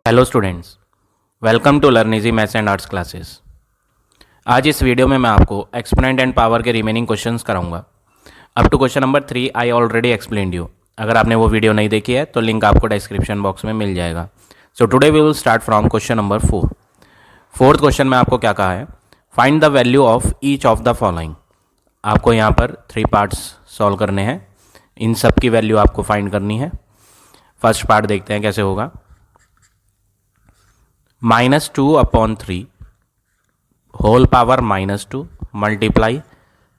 Hello students, welcome to learn easy maths and arts classes. आज इस video में मैं आपको एक्सपोनेंट एंड पावर के रिमेनिंग क्वेश्चंस कराऊंगा। Up to question number 3 I already explained you. अगर आपने वो वीडियो नहीं देखी है तो लिंक आपको डिस्क्रिप्शन बॉक्स में मिल जाएगा। So today we will start from question number 4। Fourth question में आपको क्या कहा है, find the value of each of the following. आपको यहाँ पर 3 पार्ट्स सॉल्व करने हैं, इन सब की वैल्यू आपको फाइंड करनी है। फर्स्ट पार्ट देखते हैं कैसे होगा। -2/3 whole power -2 multiply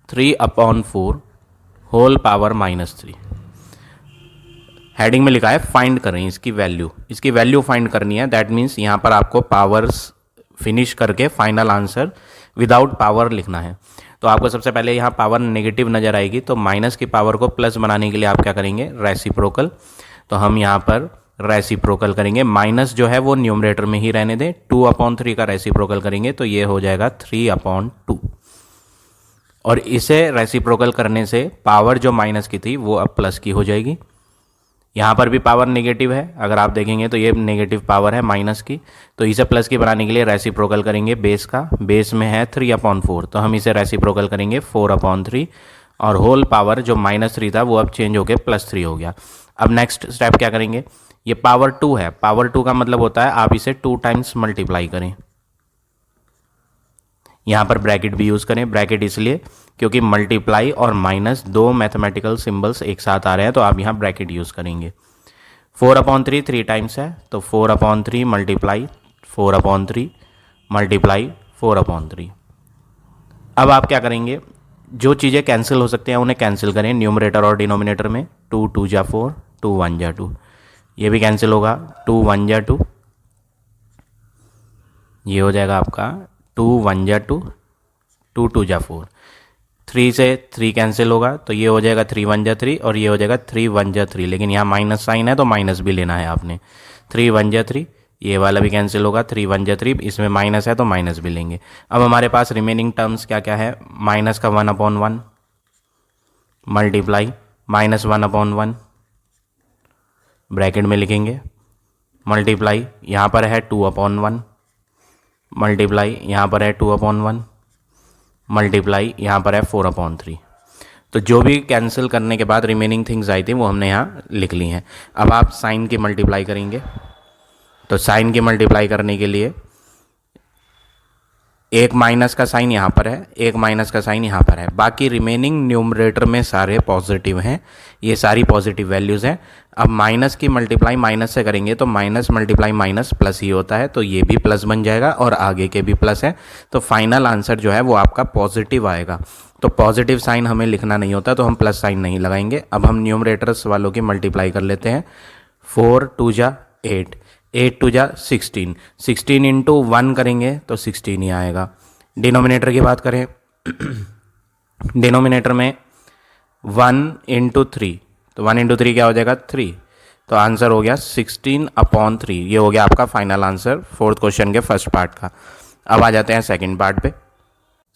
3/4 whole power -3। Heading में लिखा है फाइंड करें इसकी वैल्यू फाइंड करनी है। दैट मीन्स यहाँ पर आपको पावर्स फिनिश करके फाइनल आंसर विदाउट पावर लिखना है। तो आपको सबसे पहले यहाँ पावर नेगेटिव नजर आएगी, तो माइनस की पावर को प्लस बनाने के लिए आप क्या करेंगे, रेसिप्रोकल। तो हम यहाँ पर रेसिप्रोकल करेंगे, माइनस जो है वो न्यूमरेटर में ही रहने दें। 2/3 का रेसिप्रोकल करेंगे तो ये हो जाएगा 3/2, और इसे रेसिप्रोकल करने से पावर जो माइनस की थी वो अब प्लस की हो जाएगी। यहाँ पर भी पावर नेगेटिव है, अगर आप देखेंगे तो ये नेगेटिव पावर है माइनस की, तो इसे प्लस की बनाने के लिए रेसिप्रोकल करेंगे बेस का। बेस में है 3/4, तो हम इसे रेसिप्रोकल करेंगे 4/3, और होल पावर जो -3 था वो अब चेंज होकर +3 हो गया। अब नेक्स्ट स्टेप क्या करेंगे, ये पावर 2 है, पावर 2 का मतलब होता है आप इसे 2 टाइम्स मल्टीप्लाई करें। यहां पर ब्रैकेट भी यूज करें, ब्रैकेट इसलिए क्योंकि मल्टीप्लाई और माइनस दो मैथमेटिकल सिंबल्स एक साथ आ रहे हैं, तो आप यहां ब्रैकेट यूज करेंगे। 4/3 3 टाइम्स है, तो 4/3 मल्टीप्लाई 4/3 मल्टीप्लाई 4/3। अब आप क्या करेंगे, जो चीज़ें कैंसिल हो सकती हैं उन्हें कैंसिल करें न्यूमरेटर और डिनोमिनेटर में। 2 2 जा 4, 2 1 जा 2, ये भी कैंसिल होगा। 2 1 जा 2, ये हो जाएगा आपका 2 1 जा 2, 2 2 जा 4। 3 से 3 कैंसिल होगा, तो ये हो जाएगा 3 1 जा 3, और ये हो जाएगा 3 1 जा 3, लेकिन यहाँ माइनस साइन है तो माइनस भी लेना है आपने। 3 1 जा 3, ये वाला भी कैंसिल होगा। 3 1 जा 3, इसमें माइनस है तो माइनस भी लेंगे। अब हमारे पास रिमेनिंग टर्म्स क्या क्या है, माइनस का 1/1 मल्टीप्लाई -1/1 ब्रैकेट में लिखेंगे, मल्टीप्लाई यहाँ पर है 2/1 मल्टीप्लाई यहाँ पर है 2/1 मल्टीप्लाई यहाँ पर है 4/3। तो जो भी कैंसिल करने के बाद रिमेनिंग थिंग्स आई थी वो हमने यहाँ लिख ली हैं। अब आप साइन की मल्टीप्लाई करेंगे, तो साइन की मल्टीप्लाई करने के लिए एक माइनस का साइन यहाँ पर है, एक माइनस का साइन यहाँ पर है, बाकी रिमेनिंग न्यूमरेटर में सारे पॉजिटिव हैं, ये सारी पॉजिटिव वैल्यूज़ हैं। अब माइनस की मल्टीप्लाई माइनस से करेंगे तो माइनस मल्टीप्लाई माइनस प्लस ही होता है, तो ये भी प्लस बन जाएगा और आगे के भी प्लस है, तो फाइनल आंसर जो है वो आपका पॉजिटिव आएगा। तो पॉजिटिव साइन हमें लिखना नहीं होता, तो हम प्लस साइन नहीं लगाएंगे। अब हम न्यूमरेटर्स वालों की मल्टीप्लाई कर लेते हैं। 4 2 जा 8, 8 2 जा 16, 16 इंटू 1 करेंगे तो 16 ही आएगा। डिनोमिनेटर की बात करें, डिनोमिनेटर में 1 इंटू 3, तो 1 इंटू 3 क्या हो जाएगा 3, तो आंसर हो गया 16/3। ये हो गया आपका फाइनल आंसर फोर्थ क्वेश्चन के फर्स्ट पार्ट का। अब आ जाते हैं सेकंड पार्ट पे।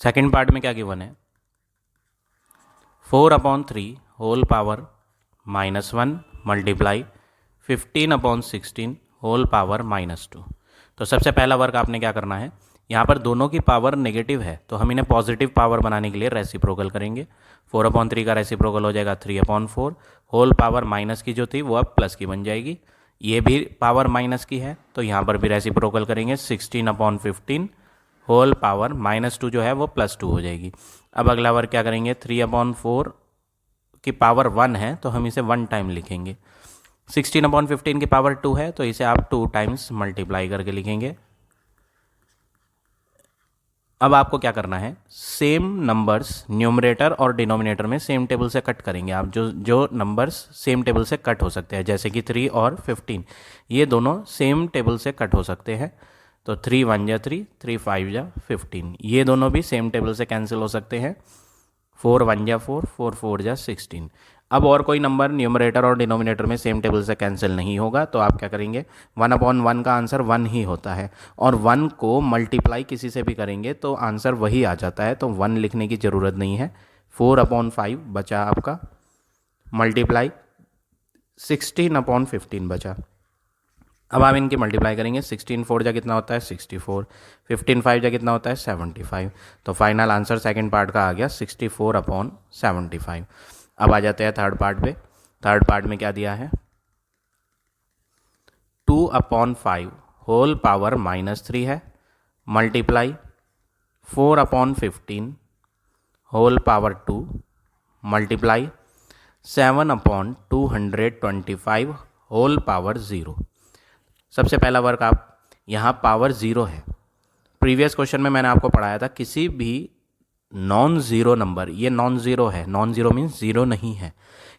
सेकंड पार्ट में क्या गिवन है, 4/3 whole power -1 multiply 15/16 whole power -2। तो सबसे पहला वर्क आपने क्या करना है, यहाँ पर दोनों की पावर नेगेटिव है, तो हम इन्हें पॉजिटिव पावर बनाने के लिए रेसिप्रोकल करेंगे। 4/3 का रेसिप्रोकल हो जाएगा 3/4, होल पावर माइनस की जो थी वो अब प्लस की बन जाएगी। ये भी पावर माइनस की है, तो यहाँ पर भी रेसिप्रोकल करेंगे 16/15 होल पावर -2 जो है वो +2 हो जाएगी। अब अगला वर्क क्या करेंगे, 3/4 की पावर 1 है तो हम इसे 1 टाइम लिखेंगे। 16/15 की पावर 2 है तो इसे आप 2 टाइम्स मल्टीप्लाई करके लिखेंगे। अब आपको क्या करना है, सेम नंबर्स न्यूमरेटर और डिनोमिनेटर में सेम टेबल से कट करेंगे आप। जो नंबर्स सेम टेबल से कट हो सकते हैं, जैसे कि 3 और 15, ये दोनों सेम टेबल से कट हो सकते हैं। तो 3 1 जा 3, 3 5 जा 15, ये दोनों भी सेम टेबल से कैंसिल हो सकते हैं। 4 1 जा 4, 4 4 जा 16। अब और कोई नंबर न्यूमरेटर और डिनोमिनेटर में सेम टेबल से कैंसिल नहीं होगा, तो आप क्या करेंगे, 1/1 का आंसर 1 ही होता है, और 1 को मल्टीप्लाई किसी से भी करेंगे तो आंसर वही आ जाता है, तो 1 लिखने की ज़रूरत नहीं है। 4/5 बचा आपका, मल्टीप्लाई 16/15 बचा। अब आप इनकी मल्टीप्लाई करेंगे, 16 4 जा कितना होता है 64, 15 5 जा कितना होता है 75। तो फाइनल आंसर सेकंड पार्ट का आ गया 64/75। अब आ जाते हैं थर्ड पार्ट पे। थर्ड पार्ट में क्या दिया है, 2/5 होल पावर -3 है, multiply 4/15 whole power 2 multiply 7/225 whole power 0। सबसे पहला वर्क आप यहाँ पावर 0 है। प्रीवियस क्वेश्चन में मैंने आपको पढ़ाया था किसी भी नॉन ज़ीरो नंबर, ये नॉन ज़ीरो है, नॉन ज़ीरो मीन्स ज़ीरो नहीं है,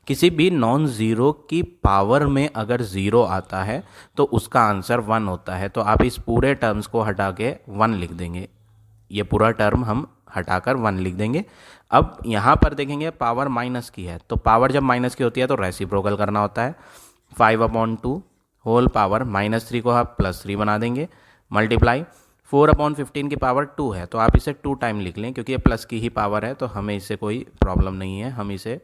किसी भी नॉन ज़ीरो की पावर में अगर ज़ीरो आता है तो उसका आंसर 1 होता है। तो आप इस पूरे टर्म्स को हटा के 1 लिख देंगे, ये पूरा टर्म हम हटाकर 1 लिख देंगे। अब यहाँ पर देखेंगे पावर माइनस की है, तो पावर जब माइनस की होती है तो रेसिप्रोकल करना होता है। 5/2 होल पावर -3 को आप +3 बना देंगे, मल्टीप्लाई 4/15 की पावर 2 है, तो आप इसे 2 टाइम लिख लें, क्योंकि ये प्लस की ही पावर है तो हमें इससे कोई प्रॉब्लम नहीं है, हम इसे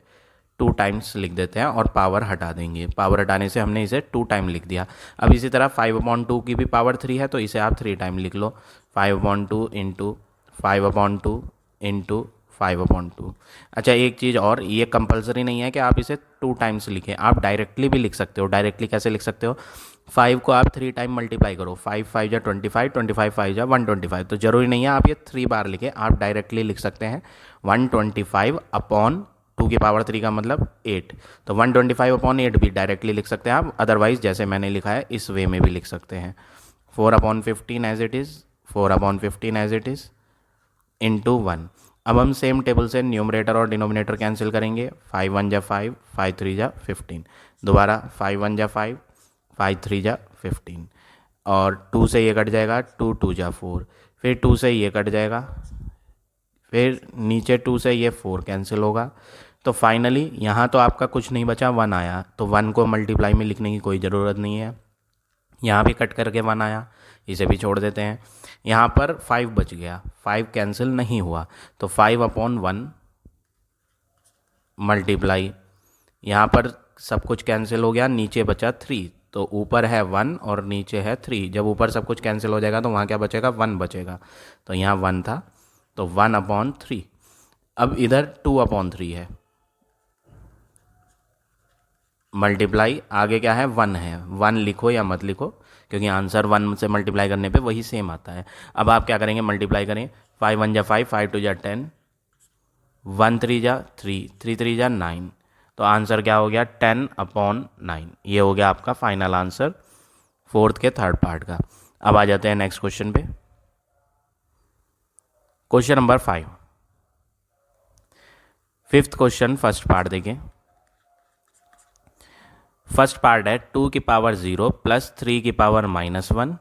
2 टाइम्स लिख देते हैं और पावर हटा देंगे। पावर हटाने से हमने इसे 2 टाइम लिख दिया। अब इसी तरह 5/2 की भी पावर 3 है, तो इसे आप 3 टाइम लिख लो, 5/2 इंटू 5/2 इंटू 5/2। अच्छा एक चीज़ और, ये कंपलसरी नहीं है कि आप इसे 2 टाइम्स लिखें, आप डायरेक्टली भी लिख सकते हो। डायरेक्टली कैसे लिख सकते हो, 5 को आप 3 टाइम मल्टीप्लाई करो, 5 5 जा 25, 25 5 जा 125। तो ज़रूरी नहीं है आप ये 3 बार लिखें, आप डायरेक्टली लिख सकते हैं 125/2 की पावर 3 का मतलब 8। तो 125/8 भी डायरेक्टली लिख सकते हैं आप, अदरवाइज जैसे मैंने लिखा है इस वे में भी लिख सकते हैं। 4/15 as it is, 4/15 as it is into 1। अब हम सेम टेबल से न्यूमरेटर और डिनोमिनेटर कैंसिल करेंगे, 5 1 जा 5, 5 3 जा 15, दोबारा 5 1 जा 5, 5 3 जा 15, और 2 से ये कट जाएगा, 2 2 जा 4, फिर 2 से ये कट जाएगा, फिर नीचे 2 से ये 4 कैंसिल होगा। तो फाइनली यहाँ तो आपका कुछ नहीं बचा, 1 आया, तो 1 को मल्टीप्लाई में लिखने की कोई ज़रूरत नहीं है। यहाँ भी कट करके 1 आया, इसे भी छोड़ देते हैं। यहाँ पर 5 बच गया, 5 कैंसिल नहीं हुआ, तो 5/1 मल्टीप्लाई, यहाँ पर सब कुछ कैंसिल हो गया, नीचे बचा 3, तो ऊपर है 1 और नीचे है 3। जब ऊपर सब कुछ कैंसिल हो जाएगा तो वहाँ क्या बचेगा, 1 बचेगा, तो यहाँ 1 था, तो 1/3। अब इधर 2/3 है, मल्टीप्लाई आगे क्या है 1 है, 1 लिखो या मत लिखो, क्योंकि आंसर 1 से मल्टीप्लाई करने पे वही सेम आता है। अब आप क्या करेंगे, मल्टीप्लाई करें, 5 1 जा 5, 5 2 जा 10, 1 3 जा 3, 3 3 जा 9, तो आंसर क्या हो गया 10/9। ये हो गया आपका फाइनल आंसर फोर्थ के थर्ड पार्ट का। अब आ जाते हैं नेक्स्ट क्वेश्चन पे, question number 5, fifth question first part देखें। फर्स्ट पार्ट है 2 की पावर 0 प्लस 3 की पावर -1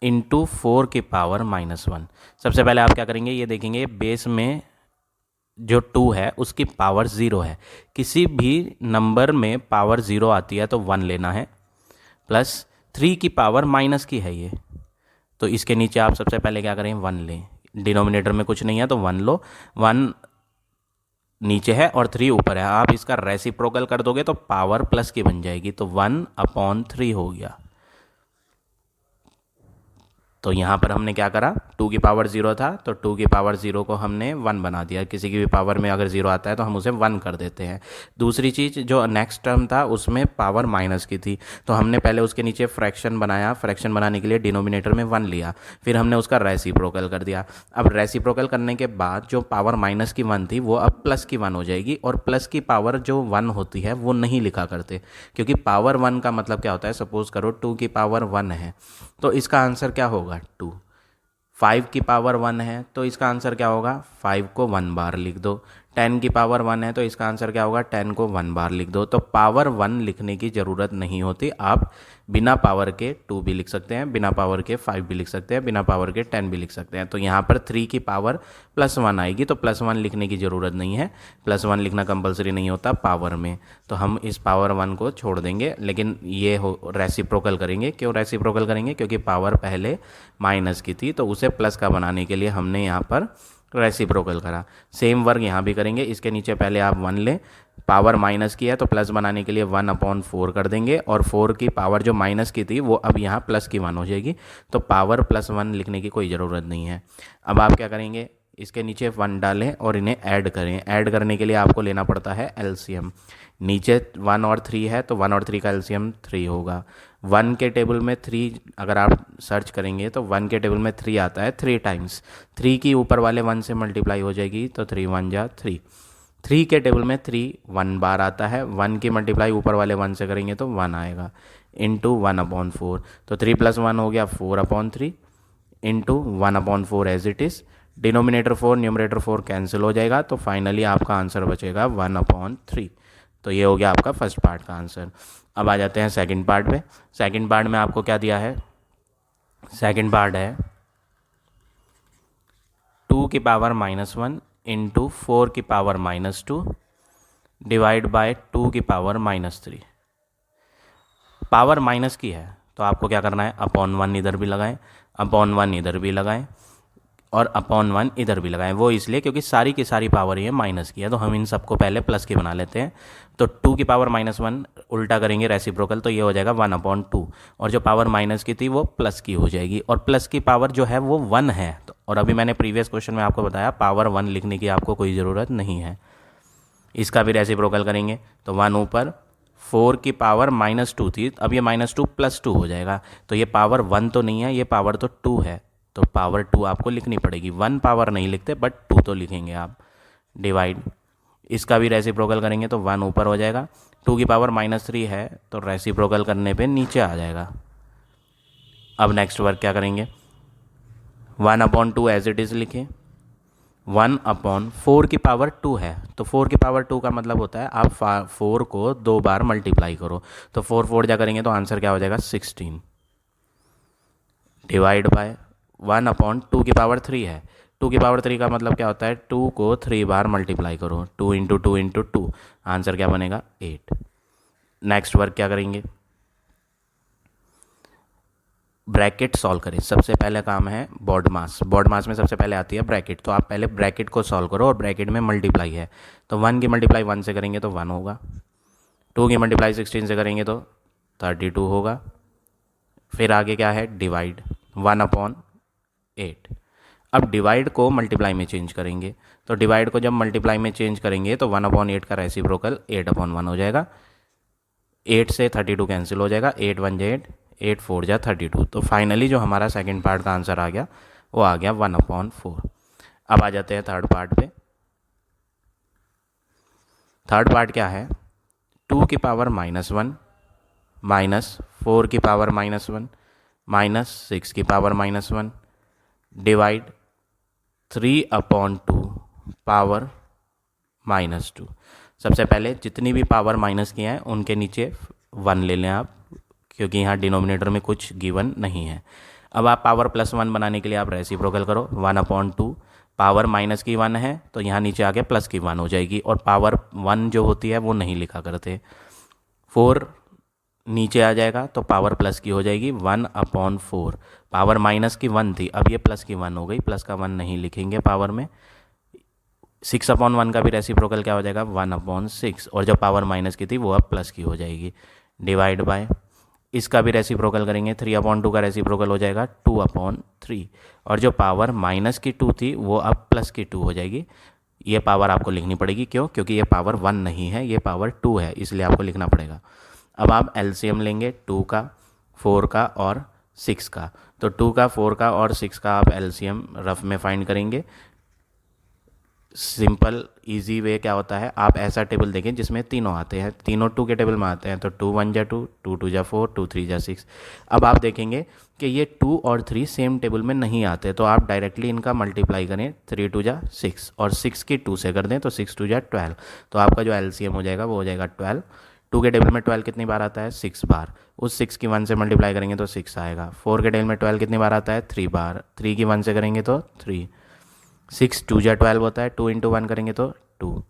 इंटू 4 की पावर -1। सबसे पहले आप क्या करेंगे, ये देखेंगे बेस में जो 2 है उसकी पावर 0 है, किसी भी नंबर में पावर 0 आती है तो 1 लेना है, प्लस 3 की पावर माइनस की है ये, तो इसके नीचे आप सबसे पहले क्या करें 1 लें, डिनोमिनेटर में कुछ नहीं है तो 1 लो, 1 नीचे है और 3 ऊपर है, आप इसका रेसिप्रोकल कर दोगे तो पावर प्लस की बन जाएगी, तो 1/3 हो गया। तो यहाँ पर हमने क्या करा, 2 की पावर 0 था तो 2 की पावर 0 को हमने 1 बना दिया, किसी की भी पावर में अगर 0 आता है तो हम उसे 1 कर देते हैं। दूसरी चीज़ जो नेक्स्ट टर्म था उसमें पावर माइनस की थी, तो हमने पहले उसके नीचे फ्रैक्शन बनाया, फ्रैक्शन बनाने के लिए डिनोमिनेटर में 1 लिया, फिर हमने उसका रेसिप्रोकल कर दिया। अब रेसिप्रोकल करने के बाद जो पावर माइनस की 1 थी वो अब प्लस की 1 हो जाएगी, और प्लस की पावर जो 1 होती है वो नहीं लिखा करते, क्योंकि पावर 1 का मतलब क्या होता है, सपोज करो 2 की पावर 1 है तो इसका आंसर क्या होगा 2, 5 की पावर 1 है तो इसका आंसर क्या होगा, 5 को 1 बार लिख दो, 10 की पावर 1 है तो इसका आंसर क्या होगा, 10 को 1 बार लिख दो। तो पावर 1 लिखने की ज़रूरत नहीं होती, आप बिना पावर के 2 भी लिख सकते हैं, बिना पावर के 5 भी लिख सकते हैं, बिना पावर के 10 भी लिख सकते हैं। तो यहाँ पर 3 की पावर +1 आएगी तो +1 लिखने की ज़रूरत नहीं है, +1 लिखना कंपलसरी नहीं होता पावर में, तो हम इस पावर 1 को छोड़ देंगे, लेकिन ये रेसिप्रोकल करेंगे। क्यों रेसिप्रोकल करेंगे, क्योंकि पावर पहले माइनस की थी तो उसे प्लस का बनाने के लिए हमने यहाँ पर रेसिप्रोकल करा। सेम वर्क यहाँ भी करेंगे। इसके नीचे पहले आप 1 लें, पावर माइनस की है तो प्लस बनाने के लिए 1/4 कर देंगे, और 4 की पावर जो माइनस की थी वो अब यहाँ प्लस की 1 हो जाएगी, तो पावर +1 लिखने की कोई ज़रूरत नहीं है। अब आप क्या करेंगे, इसके नीचे 1 डालें और इन्हें ऐड करें। ऐड करने के लिए आपको लेना पड़ता है एलसीएम। नीचे 1 और 3 है तो 1 और 3 का एलसीएम 3 होगा। 1 के टेबल में 3 अगर आप सर्च करेंगे तो 1 के टेबल में 3 आता है 3 टाइम्स। 3 की ऊपर वाले 1 से मल्टीप्लाई हो जाएगी तो 3 1 जा 3। 3 के टेबल में 3 1 बार आता है। 1 की मल्टीप्लाई ऊपर वाले 1 से करेंगे तो 1 आएगा, इंटू 1/4। तो 3 + 1 हो गया 4/3 into 1/4 as it is. Denominator 4 numerator 4 cancel हो जाएगा, तो फाइनली आपका आंसर बचेगा 1/3। तो ये हो गया आपका फर्स्ट पार्ट का आंसर। अब आ जाते हैं सेकंड पार्ट पे। सेकंड पार्ट में आपको क्या दिया है, सेकंड पार्ट है 2 की पावर -1 इंटू 4 की पावर -2 डिवाइड बाय 2 की पावर -3। पावर माइनस की है तो आपको क्या करना है, /1 इधर भी लगाएं, /1 इधर भी लगाएं और /1 इधर भी लगाएं। वो इसलिए क्योंकि सारी की सारी पावर ये माइनस की है, तो हम इन सबको पहले प्लस की बना लेते हैं। तो 2 की पावर -1 उल्टा करेंगे रेसिप्रोकल, तो ये हो जाएगा 1/2, और जो पावर माइनस की थी वो प्लस की हो जाएगी, और प्लस की पावर जो है वो 1 है। तो और अभी मैंने प्रीवियस क्वेश्चन में आपको बताया पावर 1 लिखने की आपको कोई ज़रूरत नहीं है। इसका भी रेसिप्रोकल करेंगे तो 1 ऊपर, 4 की पावर -2 थी, अब ये -2 + 2 हो जाएगा। तो ये पावर 1 तो नहीं है, ये पावर तो 2 है, तो पावर 2 आपको लिखनी पड़ेगी। 1 पावर नहीं लिखते बट 2 तो लिखेंगे आप। डिवाइड, इसका भी रेसिप्रोकल करेंगे तो 1 ऊपर हो जाएगा। 2 की पावर -3 है तो रेसिप्रोकल करने पे नीचे आ जाएगा। अब नेक्स्ट वर्क क्या करेंगे, 1/2 एज इट इज़ लिखें। 1/4 की पावर 2 है, तो 4 की पावर 2 का मतलब होता है आप 4 को 2 बार मल्टीप्लाई करो, तो 4 4 जा करेंगे तो आंसर क्या हो जाएगा 16। डिवाइड बाय 1/2 की पावर 3 है, 2 की पावर 3 का मतलब क्या होता है 2 को 3 बार मल्टीप्लाई करो, 2 × 2 × 2, आंसर क्या बनेगा 8। नेक्स्ट वर्क क्या करेंगे, ब्रैकेट सॉल्व करें। सबसे पहले काम है बॉड मास। बॉड मास में सबसे पहले आती है ब्रैकेट, तो आप पहले ब्रैकेट को सॉल्व करो, और ब्रैकेट में मल्टीप्लाई है तो 1 की मल्टीप्लाई 1 से करेंगे तो 1 होगा, 2 की मल्टीप्लाई 16 से करेंगे तो 32 होगा। फिर आगे क्या है, डिवाइड 1/8। अब डिवाइड को मल्टीप्लाई में चेंज करेंगे, तो डिवाइड को जब मल्टीप्लाई में चेंज करेंगे तो 1/8 का रेसिप्रोकल 8/1 हो जाएगा। 8 से 32 कैंसिल हो जाएगा, 8 1 जा 8, 8 4 जा 32। तो फाइनली जो हमारा सेकंड पार्ट का आंसर आ गया वो आ गया 1/4। अब आ जाते हैं थर्ड पार्ट पे। थर्ड पार्ट क्या है, 2 की पावर -1 -4 की पावर -1 -6 की पावर -1 डिवाइड 3/2 पावर -2। सबसे पहले जितनी भी पावर माइनस की हैं उनके नीचे 1 ले लें आप, क्योंकि यहाँ डिनोमिनेटर में कुछ गिवन नहीं है। अब आप पावर +1 बनाने के लिए आप रेसिप्रोकल करो, 1/2 पावर माइनस की 1 है तो यहाँ नीचे आके प्लस की 1 हो जाएगी, और पावर 1 जो होती है वो नहीं लिखा करते। 4 नीचे आ जाएगा तो पावर प्लस की हो जाएगी 1/4। पावर माइनस की 1 थी, अब ये प्लस की 1 हो गई, प्लस का 1 नहीं लिखेंगे पावर में। 6/1 का भी रेसिप्रोकल क्या हो जाएगा 1/6, और जो पावर माइनस की थी वो अब प्लस की हो जाएगी। डिवाइड बाय, इसका भी रेसिप्रोकल करेंगे, 3/2 का रेसिप्रोकल हो जाएगा 2/3, और जो पावर माइनस की 2 थी वो अब प्लस की 2 हो जाएगी। ये पावर आपको लिखनी पड़ेगी, क्यों, क्योंकि ये पावर 1 नहीं है, ये पावर 2 है, इसलिए आपको लिखना पड़ेगा। अब आप एलसीएम लेंगे 2 का, 4 का और 6 का, तो 2 का, 4 का और 6 का आप एलसीएम रफ में फाइंड करेंगे। सिंपल इजी वे क्या होता है, आप ऐसा टेबल देखें जिसमें तीनों आते हैं, तीनों 2 के टेबल में आते हैं, तो 2 1 जा 2, 2 2 जा 4, 2 3 जा 6। अब आप देखेंगे कि ये 2 और 3 सेम टेबल में नहीं आते, तो आप डायरेक्टली इनका मल्टीप्लाई करें, 3 2 जा 6 और 6 की 2 से कर दें तो 6 2 जा 12, तो आपका जो एलसीएम हो जाएगा वो हो जाएगा 12। 2 के टेबल में 12 कितनी बार आता है 6 बार, उस 6 की 1 से मल्टीप्लाई करेंगे तो 6 आएगा। 4 के टेबल में 12 कितनी बार आता है 3 बार, 3 की 1 से करेंगे तो 3। 6 2 जा 12 होता है, 2 × 1 करेंगे तो 2।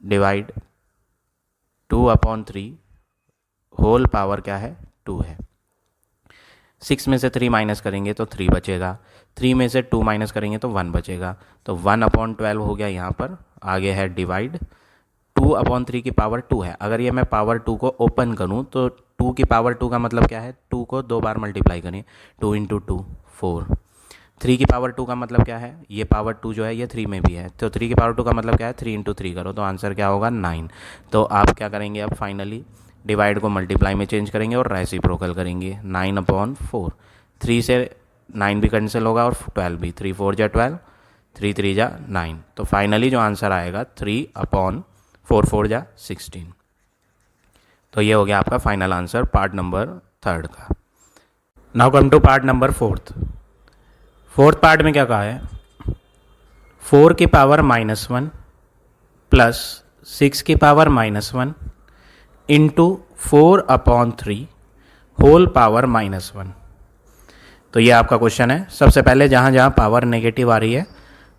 डिवाइड 2/3 होल पावर क्या है 2 है। 6 में से 3 माइनस करेंगे तो 3 बचेगा, 3 में से 2 माइनस करेंगे तो 1 बचेगा। तो 1/12 हो गया यहाँ पर। आगे है डिवाइड, 2/3 की पावर 2 है। अगर ये मैं पावर 2 को ओपन करूँ तो 2 की पावर 2 का मतलब क्या है, 2 को 2 बार मल्टीप्लाई करें, 2 × 2 4। 3 की पावर 2 का मतलब क्या है, ये पावर 2 जो है ये 3 में भी है, तो 3 की पावर 2 का मतलब क्या है, 3 × 3 करो तो आंसर क्या होगा 9। तो आप क्या करेंगे अब फाइनली डिवाइड को मल्टीप्लाई में चेंज करेंगे और रेसिप्रोकल करेंगे। 9/4, 3 से 9 भी कैंसिल होगा और 12 भी, 3 4 जा 12, 3 3 जा 9। तो फाइनली जो आंसर आएगा 3/4 4 जा 16। तो ये हो गया आपका फाइनल आंसर पार्ट नंबर 3 का। Now come to part number 4। Fourth part में क्या कहा है, 4 की पावर -1 प्लस 6 की पावर -1 इंटू 4/3 होल पावर -1। तो ये आपका क्वेश्चन है। सबसे पहले जहाँ जहाँ पावर नेगेटिव आ रही है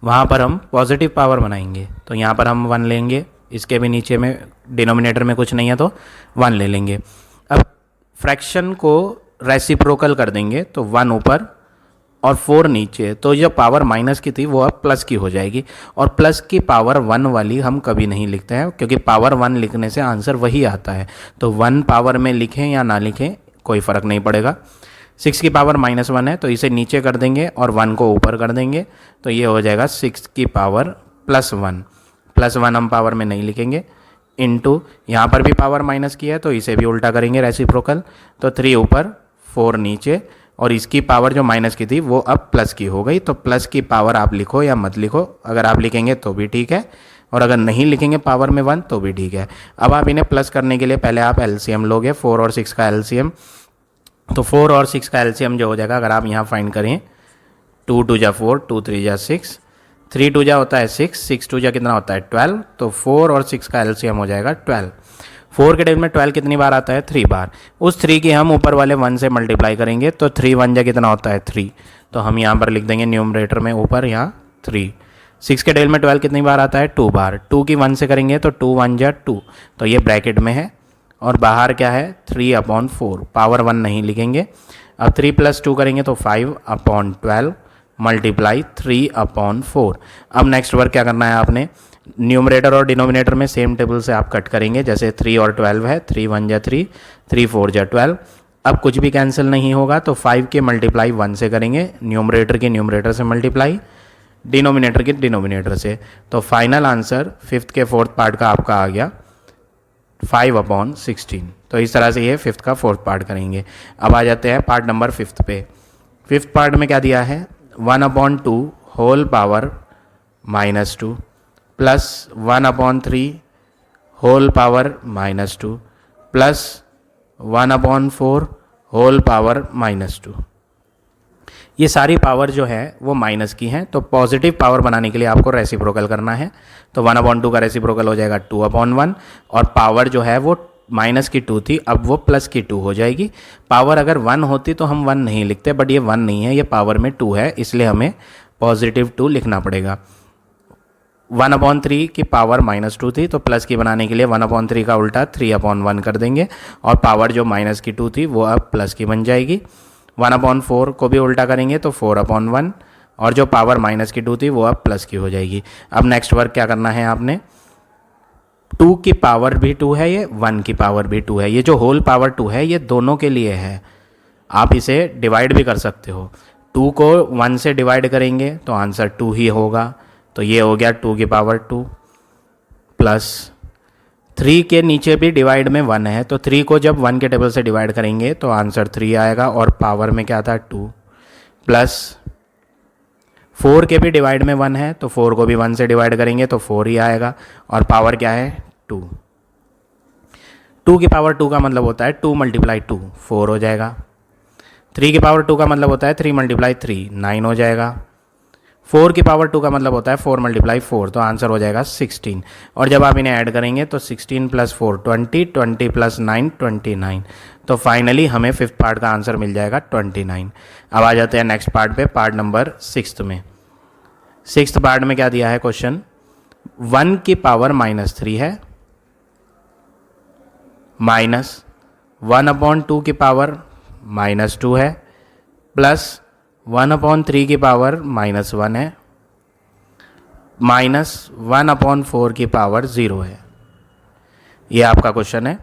वहाँ पर हम पॉजिटिव पावर बनाएंगे। तो यहाँ पर हम 1 लेंगे, इसके भी नीचे में डिनोमिनेटर में कुछ नहीं है तो 1 ले लेंगे। अब फ्रैक्शन को रेसिप्रोकल कर देंगे तो 1 ऊपर और 4 नीचे, तो जो पावर माइनस की थी वो अब प्लस की हो जाएगी। और प्लस की पावर 1 वाली हम कभी नहीं लिखते हैं, क्योंकि पावर 1 लिखने से आंसर वही आता है। तो 1 पावर में लिखें या ना लिखें कोई फ़र्क नहीं पड़ेगा। 6 की पावर -1 है तो इसे नीचे कर देंगे और 1 को ऊपर कर देंगे, तो ये हो जाएगा 6 की पावर +1। +1 हम पावर में नहीं लिखेंगे, इंटू यहाँ पर भी पावर माइनस की है तो इसे भी उल्टा करेंगे रेसिप्रोकल, तो 3 ऊपर 4 नीचे, और इसकी पावर जो माइनस की थी वो अब प्लस की हो गई। तो प्लस की पावर आप लिखो या मत लिखो, अगर आप लिखेंगे तो भी ठीक है और अगर नहीं लिखेंगे पावर में 1 तो भी ठीक है। अब आप इन्हें प्लस करने के लिए पहले आप एलसीएम लोगे, 4 और 6 का एलसीएम। तो 4 और 6 का एलसीएम जो हो जाएगा, अगर आप यहाँ फाइंड करें, 2 2 जा 4, 2 3 जा 6, 3 2 जा होता है 6, 6 2 जा कितना होता है 12। तो 4 और 6 का एलसीएम हो जाएगा 12। 4 के टेबल में 12 कितनी बार आता है, 3 बार। उस 3 की हम ऊपर वाले 1 से मल्टीप्लाई करेंगे तो 3 1 जा कितना होता है 3। तो हम यहाँ पर लिख देंगे न्यूमरेटर में ऊपर यहाँ 3। 6 के टेबल में 12 कितनी बार आता है, 2 बार। 2 की 1 से करेंगे तो 2 1 जा 2, तो ये ब्रैकेट में है और बाहर क्या है 3/4, पावर 1 नहीं लिखेंगे। अब 3 + 2 करेंगे तो 5/12 मल्टीप्लाई 3/4। अब नेक्स्ट वर्क क्या करना है आपने, न्यूमरेटर और डिनोमिनेटर में सेम टेबल से आप कट करेंगे। जैसे 3 और 12 है, 3 1 जा 3, 3 4 जा 12। अब कुछ भी कैंसिल नहीं होगा तो 5 के मल्टीप्लाई 1 से करेंगे, न्यूमरेटर के न्यूमरेटर से मल्टीप्लाई, डिनोमिनेटर के डिनोमिनेटर से। तो फाइनल आंसर 5th के 4th पार्ट का आपका आ गया 5/16। तो इस तरह से ये 5th का 4th पार्ट करेंगे। अब आ जाते हैं पार्ट नंबर 5th पे। 5th पार्ट में क्या दिया है, 1/2 whole power -2 plus 1/3 whole power -2 plus 1/4 whole power -2। ये सारी पावर जो है वो माइनस की हैं, तो पॉजिटिव पावर बनाने के लिए आपको रेसिप्रोकल करना है। तो 1/2 का रेसिप्रोकल हो जाएगा 2/1, और पावर जो है वो माइनस की 2 थी, अब वो प्लस की 2 हो जाएगी। पावर अगर 1 होती तो हम 1 नहीं लिखते, बट ये 1 नहीं है, ये पावर में 2 है, इसलिए हमें पॉजिटिव 2 लिखना पड़ेगा। 1/3 की पावर -2 थी, तो प्लस की बनाने के लिए 1/3 का उल्टा 3/1 कर देंगे, और पावर जो माइनस की 2 थी वो अब प्लस की बन जाएगी। 1/4 को भी उल्टा करेंगे तो 4/1, और जो पावर माइनस की 2 थी वो अब प्लस की हो जाएगी। अब नेक्स्ट वर्क क्या करना है आपने, 2 की पावर भी 2 है, ये 1 की पावर भी 2 है। ये जो होल पावर 2 है ये दोनों के लिए है, आप इसे डिवाइड भी कर सकते हो। 2 को 1 से डिवाइड करेंगे तो आंसर 2 ही होगा, तो ये हो गया 2 की पावर 2 प्लस 3 के नीचे भी डिवाइड में 1 है, तो 3 को जब 1 के टेबल से डिवाइड करेंगे तो आंसर 3 आएगा, और पावर में क्या था 2 प्लस 4 के भी डिवाइड में 1 है, तो 4 को भी 1 से डिवाइड करेंगे तो 4 ही आएगा, और पावर क्या है 2। 2 की पावर 2 का मतलब होता है 2 × 2 4 हो जाएगा। 3 की पावर 2 का मतलब होता है 3 × 3 9 हो जाएगा। 4 की पावर 2 का मतलब होता है 4 × 4, तो आंसर हो जाएगा 16। और जब आप इन्हें ऐड करेंगे तो 16 + 4 20, 20 + 9 29। तो फाइनली हमें 5th पार्ट का आंसर मिल जाएगा 29। अब आ जाते हैं नेक्स्ट पार्ट पे, पार्ट नंबर 6 में। 6th पार्ट में क्या दिया है क्वेश्चन, 1 की पावर -3 है, माइनस 1/2 की पावर -2 है, प्लस 1/3 की पावर -1 है, -1/4 की पावर 0 है। ये आपका क्वेश्चन है।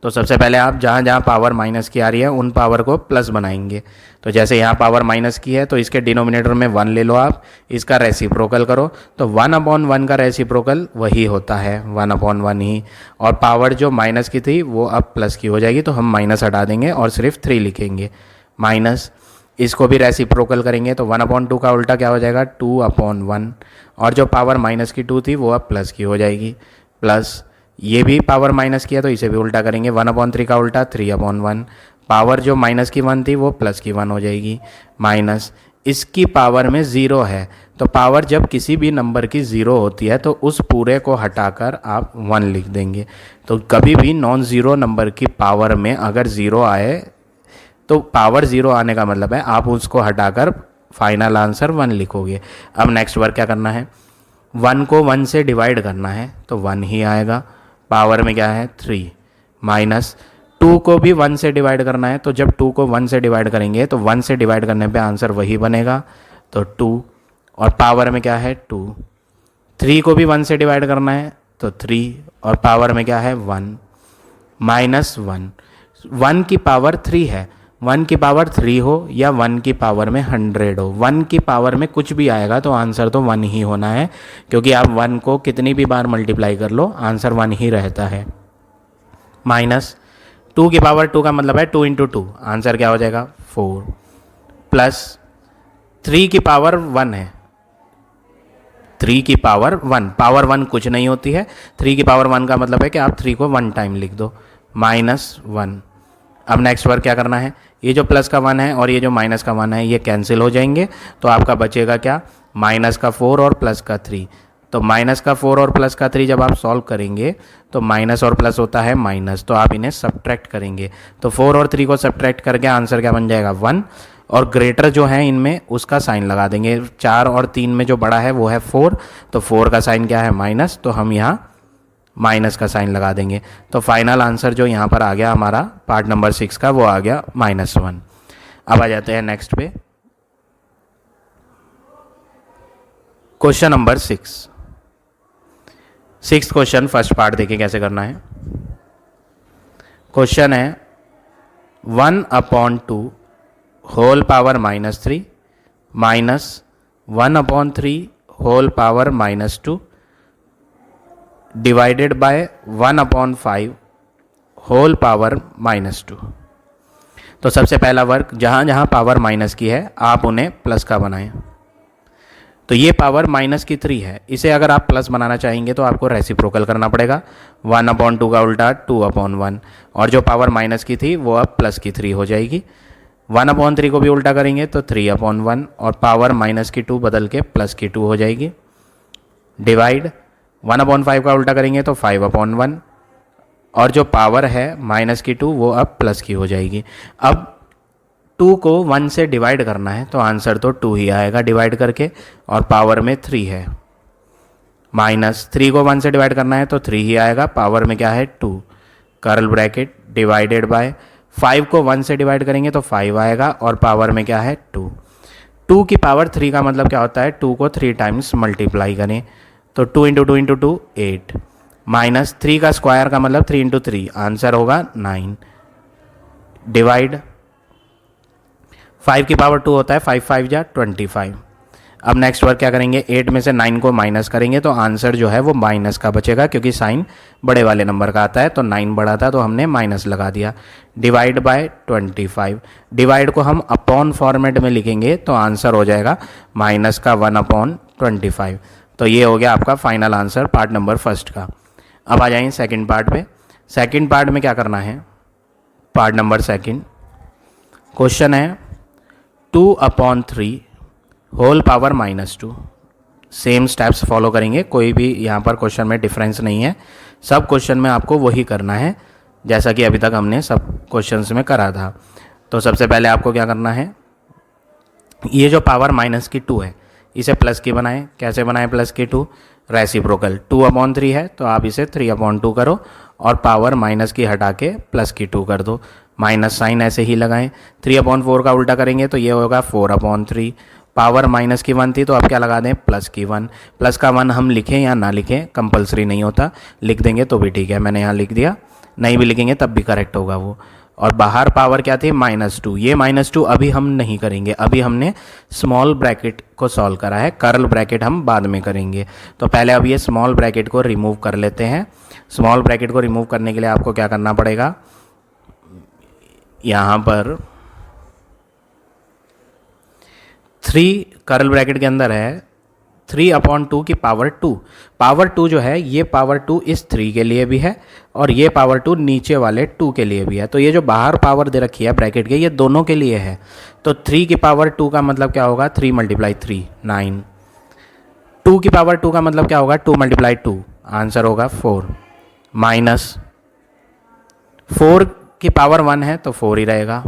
तो सबसे पहले आप जहाँ जहाँ पावर माइनस की आ रही है उन पावर को प्लस बनाएंगे। तो जैसे यहाँ पावर माइनस की है तो इसके डिनोमिनेटर में 1 ले लो आप, इसका रेसिप्रोकल करो तो 1/1 का रेसिप्रोकल वही होता है 1/1 ही। और पावर जो माइनस की थी वो अब प्लस की हो जाएगी, तो हम माइनस हटा देंगे और सिर्फ 3 लिखेंगे। माइनस इसको भी रेसिप्रोकल करेंगे तो 1/2 का उल्टा क्या हो जाएगा 2/1। और जो पावर माइनस की 2 थी वो अब प्लस की हो जाएगी। प्लस ये भी पावर माइनस की है तो इसे भी उल्टा करेंगे, 1/3 का उल्टा 3/1। पावर जो माइनस की 1 थी वो प्लस की 1 हो जाएगी। माइनस इसकी पावर में 0 है, तो पावर जब किसी भी नंबर की 0 होती है तो उस पूरे को हटाकर आप 1 लिख देंगे। तो कभी भी नॉन ज़ीरो नंबर की पावर में अगर 0 आए तो पावर 0 आने का मतलब है आप उसको हटाकर फाइनल आंसर 1 लिखोगे। अब नेक्स्ट वर्क क्या करना है, 1 को 1 से डिवाइड करना है तो 1 ही आएगा। पावर में क्या है 3। माइनस 2 को भी 1 से डिवाइड करना है, तो जब 2 को 1 से डिवाइड करेंगे तो 1 से डिवाइड करने पे आंसर वही बनेगा, तो 2। और पावर में क्या है 2। 3 को भी 1 से डिवाइड करना है तो 3, और पावर में क्या है 1। -1, 1 की पावर 3 है। 1 की पावर 3 हो या 1 की पावर में 100 हो, 1 की पावर में कुछ भी आएगा तो आंसर तो 1 ही होना है, क्योंकि आप 1 को कितनी भी बार मल्टीप्लाई कर लो आंसर 1 ही रहता है। माइनस 2 की पावर 2 का मतलब है 2 × 2, आंसर क्या हो जाएगा 4। प्लस 3 की पावर 1 है, 3 की पावर 1, पावर 1 कुछ नहीं होती है, 3 की पावर 1 का मतलब है कि आप 3 को 1 टाइम लिख दो, -1। अब नेक्स्ट वर्क क्या करना है, ये जो प्लस का 1 है और ये जो माइनस का 1 है ये कैंसिल हो जाएंगे, तो आपका बचेगा क्या माइनस का 4 और प्लस का 3। तो माइनस का 4 और प्लस का 3 जब आप सॉल्व करेंगे तो माइनस और प्लस होता है माइनस, तो आप इन्हें सब्ट्रैक्ट करेंगे, तो 4 और 3 को सब्ट्रैक्ट करके आंसर क्या बन जाएगा 1। और ग्रेटर जो है इनमें उसका साइन लगा देंगे, 4 और 3 में जो बड़ा है वो है 4, तो 4 का साइन क्या है माइनस, तो हम यहाँ माइनस का साइन लगा देंगे। तो फाइनल आंसर जो यहाँ पर आ गया हमारा पार्ट नंबर 6 का वो आ गया -1। अब आ जाते हैं नेक्स्ट पे, question number 6। Question first part देखिए कैसे करना है। क्वेश्चन है 1/2 whole power -3 -1/3 whole power -2 divided by 1/5 whole power -2। तो सबसे पहला वर्क, जहाँ जहाँ पावर माइनस की है आप उन्हें प्लस का बनाएं। तो ये पावर माइनस की 3 है, इसे अगर आप प्लस बनाना चाहेंगे तो आपको रेसिप्रोकल करना पड़ेगा, 1/2 का उल्टा 2/1। और जो पावर माइनस की थी वो अब प्लस की 3 हो जाएगी। 1/3 को भी उल्टा करेंगे तो 3/1, और पावर माइनस की 2 बदल के प्लस की 2 हो जाएगी। डिवाइड 1/5 का उल्टा करेंगे तो 5/1, और जो पावर है माइनस की 2 वो अब प्लस की हो जाएगी। अब 2 को 1 से डिवाइड करना है तो आंसर तो 2 ही आएगा डिवाइड करके, और पावर में 3 है। माइनस 3 को 1 से डिवाइड करना है तो 3 ही आएगा, पावर में क्या है 2, कर्ल ब्रैकेट डिवाइडेड बाय 5 को 1 से डिवाइड करेंगे तो 5 आएगा, और पावर में क्या है 2। 2 की पावर 3 का मतलब क्या होता है 2 को 3 टाइम्स मल्टीप्लाई करें, तो 2 × 2 × 2 8, माइनस 3 का स्क्वायर का मतलब 3 × 3, आंसर होगा 9। डिवाइड 5 की पावर 2 होता है, 5 5 जा 25। अब नेक्स्ट वर्क क्या करेंगे, 8 में से 9 को माइनस करेंगे तो आंसर जो है वो माइनस का बचेगा, क्योंकि साइन बड़े वाले नंबर का आता है, तो 9 बड़ा था तो हमने माइनस लगा दिया। डिवाइड बाय 25, डिवाइड को हम अपॉन फॉर्मेट में लिखेंगे तो आंसर हो जाएगा माइनस का 1/25। तो ये हो गया आपका final answer part number first का। अब आ जाएंगे सेकंड पार्ट पे। सेकंड पार्ट में क्या करना है, पार्ट नंबर सेकंड, क्वेश्चन है 2/3 whole power -2। Same steps follow करेंगे, कोई भी यहाँ पर क्वेश्चन में डिफरेंस नहीं है, सब क्वेश्चन में आपको वही करना है जैसा कि अभी तक हमने सब क्वेश्चंस में करा था। तो सबसे पहले आपको क्या करना है, ये जो पावर -2 है इसे प्लस की बनाएं। कैसे बनाएं प्लस की 2, रेसिप्रोकल 2/3 है तो आप इसे 3/2 करो, और पावर माइनस की हटा के प्लस की 2 कर दो। माइनस साइन ऐसे ही लगाएं। 3/4 का उल्टा करेंगे तो ये होगा 4/3। पावर माइनस की 1 थी तो अब क्या लगा दें, प्लस की 1। प्लस का 1 हम लिखें या ना लिखें कंपलसरी नहीं होता, लिख देंगे तो भी ठीक है, मैंने यहाँ लिख दिया, नहीं भी लिखेंगे तब भी करेक्ट होगा वो। और बाहर पावर क्या थी, -2। ये -2 अभी हम नहीं करेंगे, अभी हमने स्मॉल ब्रैकेट को सॉल्व करा है, कर्ल ब्रैकेट हम बाद में करेंगे। तो पहले अब ये स्मॉल ब्रैकेट को रिमूव कर लेते हैं। स्मॉल ब्रैकेट को रिमूव करने के लिए आपको क्या करना पड़ेगा, यहाँ पर 3 कर्ल ब्रैकेट के अंदर है 3/2 की पावर 2। पावर 2 जो है, ये पावर 2 इस 3 के लिए भी है और ये पावर 2 नीचे वाले 2 के लिए भी है। तो ये जो बाहर पावर दे रखी है ब्रैकेट के, ये दोनों के लिए है। तो 3 की पावर 2 का मतलब क्या होगा, 3 × 3 9। 2 की पावर 2 का मतलब क्या होगा, 2 × 2, आंसर होगा 4। माइनस 4 की पावर 1 है तो 4 ही रहेगा,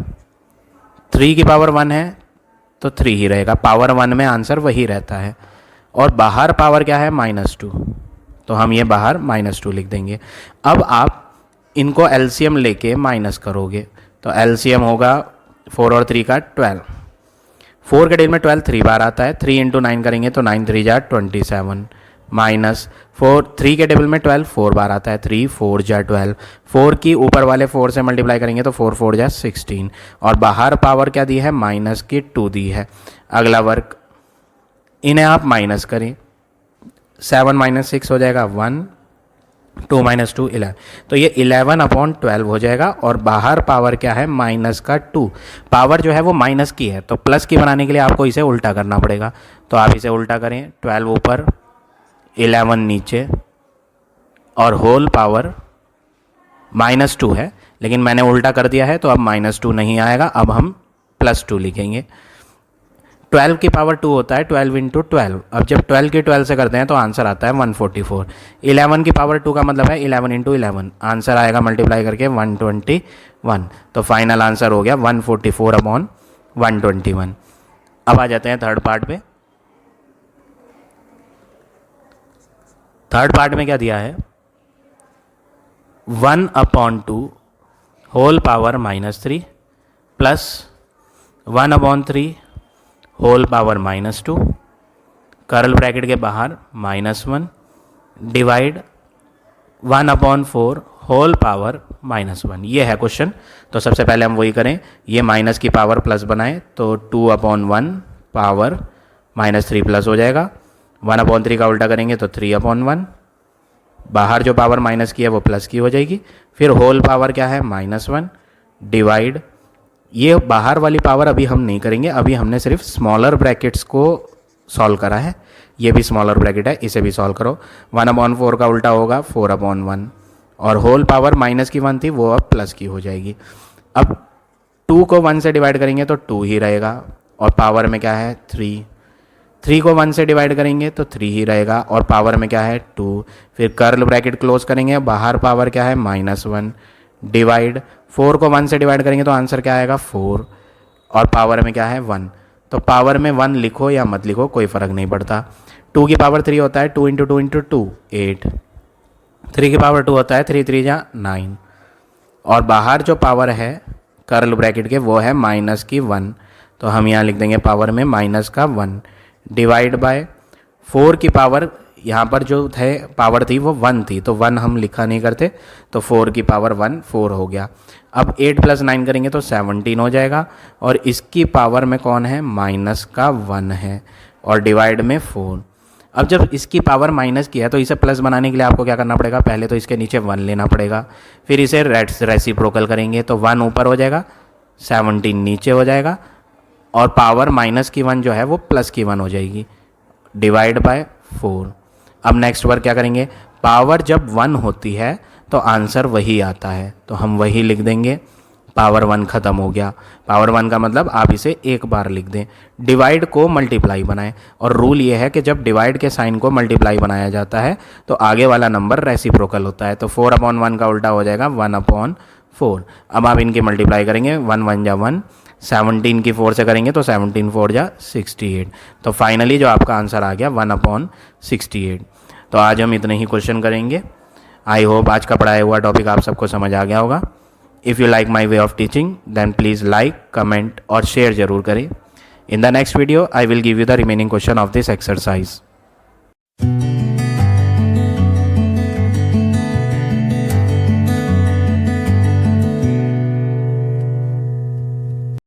3 की पावर 1 है तो 3 ही रहेगा, पावर 1 में आंसर वही रहता है। और बाहर पावर क्या है, -2, तो हम ये बाहर -2 लिख देंगे। अब आप इनको एलसीएम लेके माइनस करोगे तो एलसीएम होगा 4 और 3 का 12। 4 के डेल में 12 3 बार आता है, 3 × 9 करेंगे तो 9 3 जा 27, माइनस 4 3 के टेबल में 12 4 बार आता है, 3 4 जा 12। 4 की ऊपर वाले 4 से मल्टीप्लाई करेंगे तो 4 4 जा 16। और बाहर पावर क्या दी है, माइनस की 2 दी है। अगला वर्क, इन्हें आप माइनस करें, 7 - 6 हो जाएगा 1, 2 - 2 11। तो ये 11/12 हो जाएगा। और बाहर पावर क्या है, माइनस का 2। पावर जो है वो माइनस की है तो प्लस की बनाने के लिए आपको इसे उल्टा करना पड़ेगा। तो आप इसे उल्टा करें, 12 ऊपर 11 नीचे और होल पावर -2 है, लेकिन मैंने उल्टा कर दिया है तो अब -2 नहीं आएगा, अब हम +2 लिखेंगे। 12 की पावर 2 होता है 12 × 12। अब जब 12 की 12 से करते हैं तो आंसर आता है 144। 11 की पावर 2 का मतलब है 11 × 11, आंसर आएगा मल्टीप्लाई करके 121। तो फाइनल आंसर हो गया 144/121। अब आ जाते हैं थर्ड पार्ट पे। थर्ड पार्ट में क्या दिया है, 1/2 whole power -3 plus 1/3 whole power -2, curl bracket के बाहर -1 डिवाइड 1/4 होल पावर -1। ये है क्वेश्चन। तो सबसे पहले हम वही करें, ये माइनस की पावर प्लस बनाएं तो 2/1 पावर -3 प्लस हो जाएगा। 1/3 का उल्टा करेंगे तो 3/1, बाहर जो पावर माइनस की है वो प्लस की हो जाएगी। फिर होल पावर क्या है, -1 डिवाइड, ये बाहर वाली पावर अभी हम नहीं करेंगे, अभी हमने सिर्फ स्मॉलर ब्रैकेट्स को सॉल्व करा है। ये भी स्मॉलर ब्रैकेट है, इसे भी सॉल्व करो। 1/4 का उल्टा होगा 4/1 और होल पावर माइनस की 1 थी वो अब प्लस की हो जाएगी। अब 2 को 1 से डिवाइड करेंगे तो 2 ही रहेगा और पावर में क्या है 3। 3 को 1 से डिवाइड करेंगे तो 3 ही रहेगा और पावर में क्या है 2। फिर कर्ल ब्रैकेट क्लोज करेंगे, बाहर पावर क्या है -1 डिवाइड 4 को 1 से डिवाइड करेंगे तो आंसर क्या आएगा 4 और पावर में क्या है 1। तो पावर में 1 लिखो या मत लिखो कोई फ़र्क नहीं पड़ता। 2 की पावर 3 होता है 2 × 2 × 2 8। 3 की पावर 2 होता है 3 3 जा 9 और बाहर जो पावर है कर्ल ब्रैकेट के वो है माइनस की 1। तो हम यहाँ लिख देंगे पावर में माइनस का 1 डिवाइड बाय 4 की पावर, यहाँ पर जो थे पावर थी वो 1 थी तो 1 हम लिखा नहीं करते तो 4 की पावर 1 4 हो गया। अब 8 + 9 करेंगे तो 17 हो जाएगा और इसकी पावर में कौन है, माइनस का 1 है और डिवाइड में 4। अब जब इसकी पावर माइनस की है तो इसे प्लस बनाने के लिए आपको क्या करना पड़ेगा, पहले तो इसके नीचे 1 लेना पड़ेगा, फिर इसे रेसिप्रोकल करेंगे तो 1 ऊपर हो जाएगा 17 नीचे हो जाएगा और पावर माइनस की 1 जो है वो प्लस की 1 हो जाएगी डिवाइड बाय 4। अब नेक्स्ट वर्क क्या करेंगे, पावर जब 1 होती है तो आंसर वही आता है तो हम वही लिख देंगे। पावर 1 ख़त्म हो गया, पावर 1 का मतलब आप इसे एक बार लिख दें। डिवाइड को मल्टीप्लाई बनाएं और रूल ये है कि जब डिवाइड के साइन को मल्टीप्लाई बनाया जाता है तो आगे वाला नंबर रेसिप्रोकल होता है। तो 4/1 का उल्टा हो जाएगा 1/4। अब आप इनकी मल्टीप्लाई करेंगे, 1 1 जा 1, 17 की 4 से करेंगे तो 17 4 जा 68। तो फाइनली जो आपका आंसर आ गया 1/68। तो आज हम इतने ही क्वेश्चन करेंगे। आई होप आज का पढ़ाया हुआ टॉपिक आप सबको समझ आ गया होगा। If you like my way of teaching then please like, comment और शेयर जरूर करें. In the next video, I will give you the remaining question of this exercise.